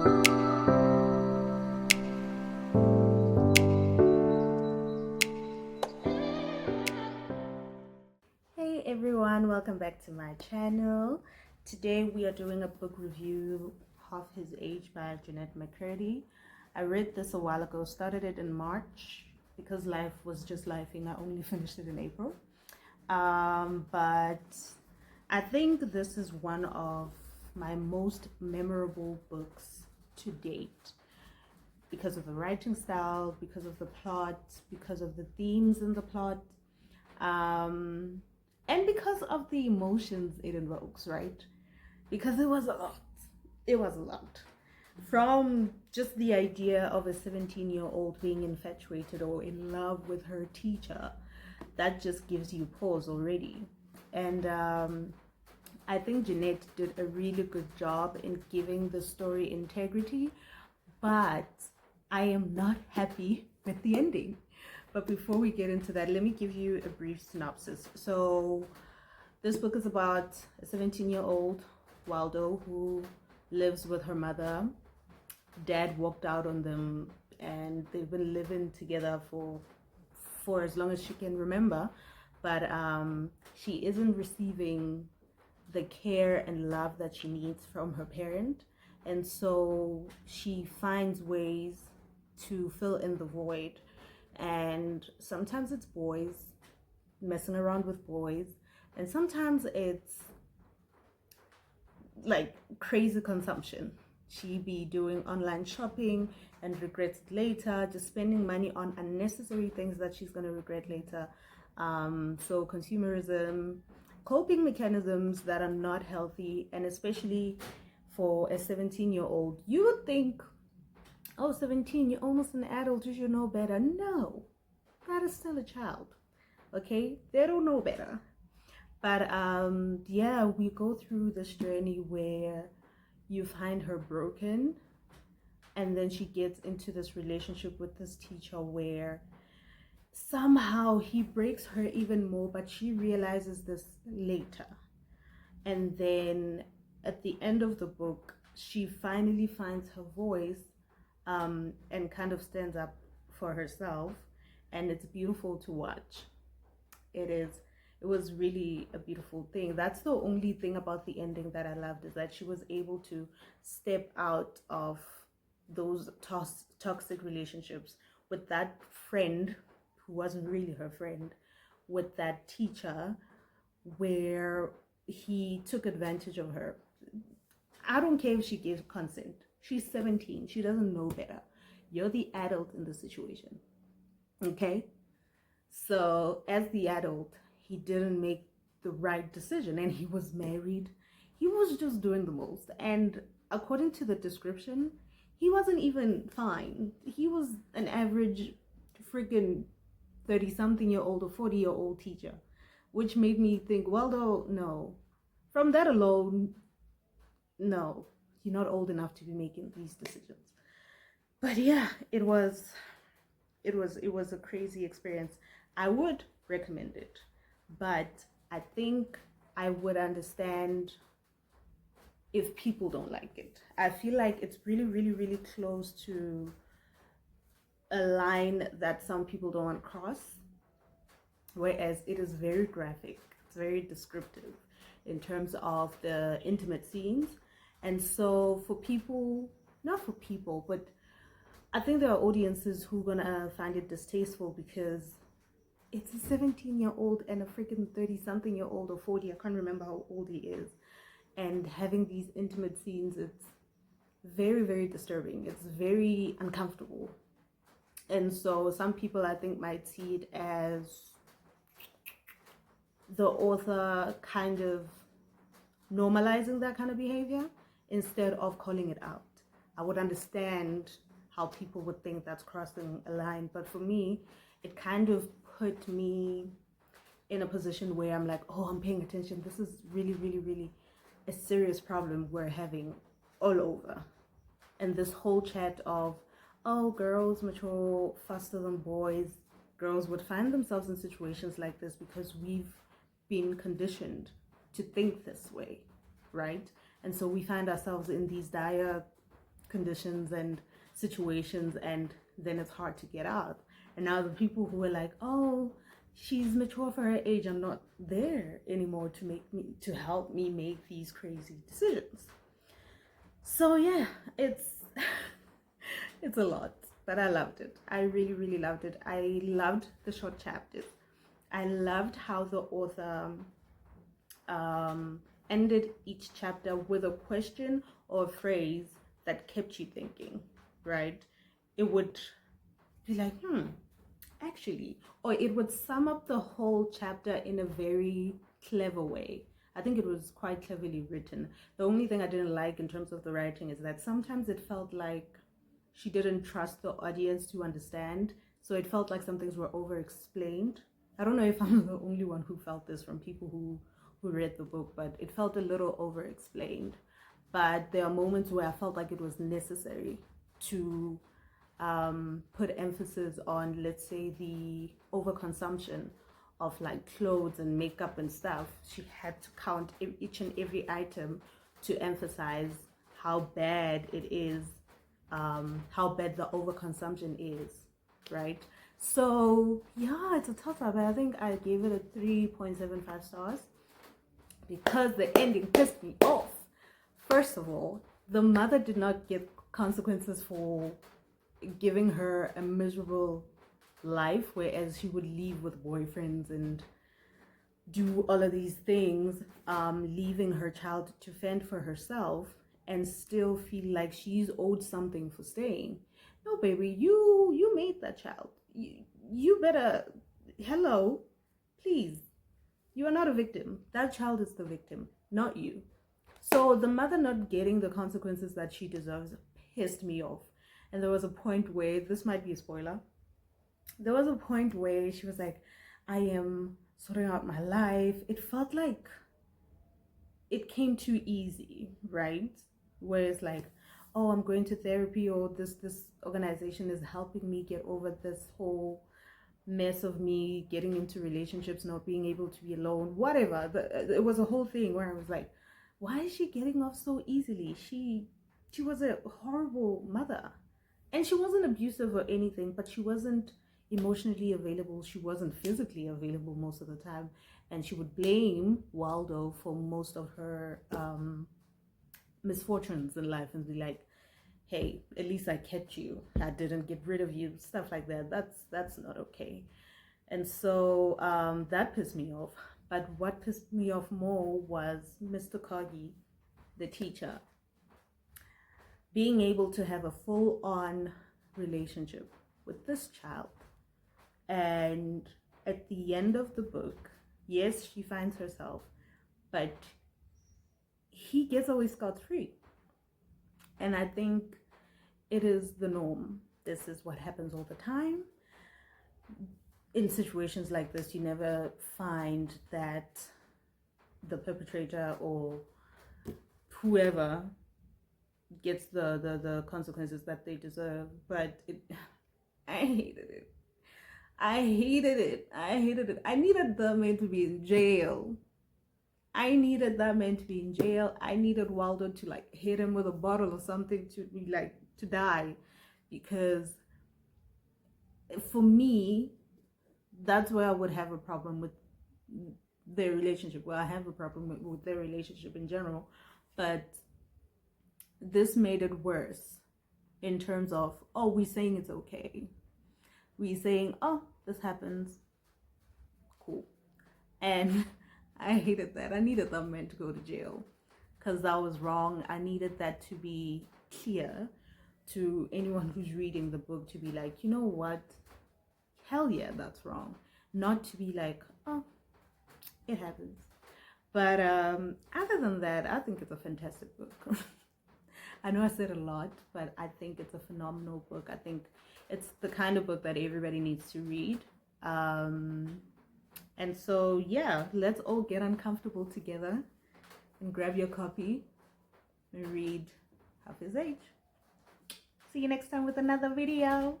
Hey everyone, welcome back to my channel. Today we are doing a book review, Half His Age by Jennette McCurdy. I read this a while ago, started it in March because life was just lifing. I only finished it in April. But I think this is one of my most memorable books to date because of the writing style, because of the plot, because of the themes in the plot. And because of the emotions it invokes, right? Because it was a lot. It was a lot. From just the idea of a 17-year-old being infatuated or in love with her teacher, that just gives you pause already. And I think Jennette did a really good job in giving the story integrity, but I am not happy with the ending. But before we get into that, let me give you a brief synopsis. So this book is about a 17-year-old Waldo who lives with her mother. Dad walked out on them and they've been living together for as long as she can remember. But she isn't receiving the care and love that she needs from her parent. And so she finds ways to fill in the void. And sometimes it's boys, messing around with boys, and sometimes it's like crazy consumption. She be doing online shopping and regrets it later, just spending money on unnecessary things that she's going to regret later. So consumerism, coping mechanisms that are not healthy, and especially for a 17-year-old, you would think, oh, 17, you're almost an adult, you should know better. No, that is still a child, okay? They don't know better. But yeah, we go through this journey where you find her broken, and then she gets into this relationship with this teacher where somehow he breaks her even more, but she realizes this later. And then at the end of the book, she finally finds her voice and kind of stands up for herself, and it's beautiful to watch. It was really a beautiful thing. That's the only thing about the ending that I loved, is that she was able to step out of those toxic relationships with that friend who wasn't really her friend, with that teacher where he took advantage of her. I don't care if she gave consent. She's 17. She doesn't know better. You're the adult in the situation. Okay? So, as the adult, he didn't make the right decision, and he was married. He was just doing the most. And according to the description, he wasn't even fine. He was an average freaking 30-something-year-old or 40-year-old teacher, which made me think, well, though, no. From that alone, no. You're not old enough to be making these decisions. But yeah, it was a crazy experience. I would recommend it, but I think I would understand if people don't like it. I feel like it's really, really, really close to a line that some people don't want to cross, whereas it is very graphic. It's very descriptive in terms of the intimate scenes. And so for people, not for people, but I think there are audiences who are gonna find it distasteful because it's a 17-year-old and a freaking 30-something-year-old or 40, I can't remember how old he is, and having these intimate scenes. It's very, very disturbing. It's very uncomfortable. And so some people, I think, might see it as the author kind of normalizing that kind of behavior instead of calling it out. I would understand how people would think that's crossing a line, but for me, it kind of put me in a position where I'm like, oh, I'm paying attention. This is really, really, really a serious problem we're having all over. And this whole chat of, oh, girls mature faster than boys. Girls would find themselves in situations like this because we've been conditioned to think this way, right? And so we find ourselves in these dire conditions and situations, and then it's hard to get out. And now the people who are like, oh, she's mature for her age, I'm not there anymore to help me make these crazy decisions. So yeah, it's it's a lot, but I loved it. I really, really loved it. I loved the short chapters. I loved how the author ended each chapter with a question or a phrase that kept you thinking, right? It would be like, actually, or it would sum up the whole chapter in a very clever way. I think it was quite cleverly written. The only thing I didn't like in terms of the writing is that sometimes it felt like she didn't trust the audience to understand, so it felt like some things were over explained. I don't know if I'm the only one who felt this from people who read the book, but it felt a little over explained. But there are moments where I felt like it was necessary to put emphasis on, let's say, the overconsumption of like clothes and makeup and stuff. She had to count each and every item to emphasize how bad it is, how bad the overconsumption is, right? So yeah, it's a tough one, but I think I gave it a 3.75 stars because the ending pissed me off. First of all, the mother did not get consequences for giving her a miserable life, whereas she would leave with boyfriends and do all of these things, leaving her child to fend for herself and still feel like she's owed something for staying. No, baby, you made that child. You better, hello, please. You are not a victim. That child is the victim, not you. So the mother not getting the consequences that she deserves pissed me off. And there was a point where, this might be a spoiler, there was a point where she was like, I am sorting out my life. It felt like it came too easy, right? Where it's like, oh, I'm going to therapy, or this organization is helping me get over this whole mess of me getting into relationships, not being able to be alone, whatever. It was a whole thing where I was like, why is she getting off so easily? She was a horrible mother, and she wasn't abusive or anything, but she wasn't emotionally available. She wasn't physically available most of the time, and she would blame Waldo for most of her misfortunes in life and be like, hey, at least I kept you, I didn't get rid of you, stuff like that. That's not okay. And so that pissed me off. But what pissed me off more was Mr. Kagi, the teacher, being able to have a full-on relationship with this child. And at the end of the book, yes, she finds herself, but he gets away scot-free. And I think it is the norm. This is what happens all the time. In situations like this, you never find that the perpetrator or whoever gets the consequences that they deserve. But I hated it. I hated it. I needed the man to be in jail. I needed that man to be in jail. I needed Waldo to like hit him with a bottle or something to be like to die, because for me, that's where I would have a problem with their relationship. Well, I have a problem with their relationship in general, but this made it worse in terms of, oh, we're saying it's okay. We're saying, oh, this happens. Cool. And I hated that. I needed that man to go to jail because that was wrong. I needed that to be clear to anyone who's reading the book, to be like, you know what? Hell yeah, that's wrong. Not to be like, oh, it happens. But other than that, I think it's a fantastic book. I know I said a lot, but I think it's a phenomenal book. I think it's the kind of book that everybody needs to read. And so, yeah, let's all get uncomfortable together and grab your copy and read Half His Age. See you next time with another video.